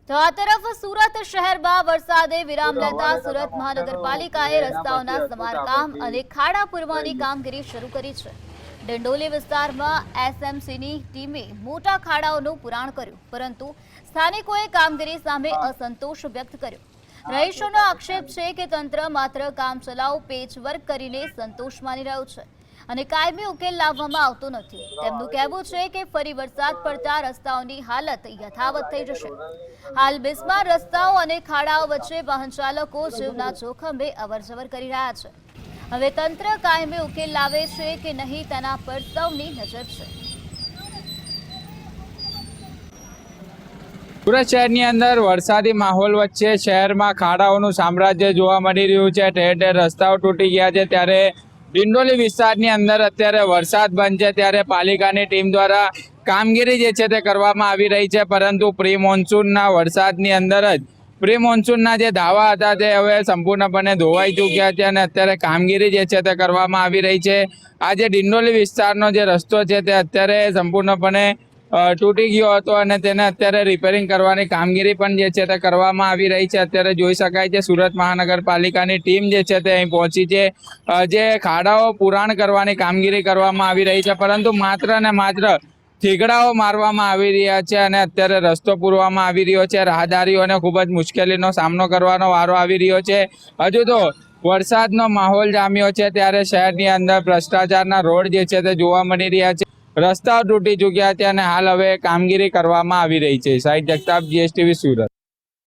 તો આ તરફ સુરત શહેરમાં વરસાદે વિરામ લેતા સુરત મહાનગરપાલિકાએ રસ્તાઓના સમારકામ અને ખાડા પૂરવાની કામગીરી શરૂ કરી છે। ડિંડોલી વિસ્તારમાં એસએમસીની ટીમે મોટા ખાડાઓનું પુરાણ કર્યું, પરંતુ સ્થાનિકોએ કામગીરી સામે અસંતોષ વ્યક્ત કર્યો। રહીશોનો આક્ષેપ છે કે તંત્ર માત્ર કામચલાઉ પેચવર્ક કરીને સંતોષ માની રહ્યું છે અને કાયમી ઉકેલ લાવવામાં આવતો નથી। તેમનું કહેવું છે કે ફરી વરસાદ પડતા રસ્તાઓની હાલત યથાવત થઈ જશે। હાલ બિસ્માર રસ્તાઓ અને ખાડાઓ વચ્ચે વાહન ચાલકો જીવના જોખમે અવરજવર કરી રહ્યા છે। હવે તંત્ર કાયમી ઉકેલ લાવે છે કે નહીં તેના પર સૌની નજર છે। સુરત શહેરની અંદર વરસાદી માહોલ વચ્ચે શહેરમાં ખાડાઓનું સામ્રાજ્ય જોવા મળી રહ્યું છે। ઠેર ઠેર રસ્તાઓ તૂટી ગયા છે, ત્યારે ડિંડોલી વિસ્તારની અંદર અત્યારે વરસાદ બંધ છે, ત્યારે પાલિકાની ટીમ દ્વારા કામગીરી જે છે તે કરવામાં આવી રહી છે। પરંતુ પ્રી મોન્સૂનના વરસાદની અંદર જ પ્રી મોન્સૂનના જે દાવા હતા તે હવે સંપૂર્ણપણે ધોવાઈ ચૂક્યા છે અને અત્યારે કામગીરી જે છે તે કરવામાં આવી રહી છે। આ જે ડિંડોલી વિસ્તારનો જે રસ્તો છે તે અત્યારે સંપૂર્ણપણે તૂટી ગયો હતો અને તેને અત્યારે રિપેરિંગ કરવાની કામગીરી પણ જે છે તે કરવામાં આવી રહી છે। અત્યારે જોઈ શકાય છે સુરત મહાનગરપાલિકાની ટીમ જે છે તે અહીં પહોંચી છે। જે ખાડાઓ પુરાણ કરવાની કામગીરી કરવામાં આવી રહી છે, પરંતુ માત્ર ને માત્ર થીગડાઓ મારવામાં આવી રહ્યા છે અને અત્યારે રસ્તો પૂરવામાં આવી રહ્યો છે। રાહદારીઓને ખૂબ જ મુશ્કેલીનો સામનો કરવાનો વારો આવી રહ્યો છે। હજુ તો વરસાદનો માહોલ જામ્યો છે, ત્યારે શહેરની અંદર ભ્રષ્ટાચારના રોડ જે છે તે જોવા મળી રહ્યા છે। રસ્તાઓ તૂટી ચૂક્યા છે અને હાલ હવે કામગીરી કરવામાં આવી રહી છે। સાહિદ જગતાપ, GSTV સુરત।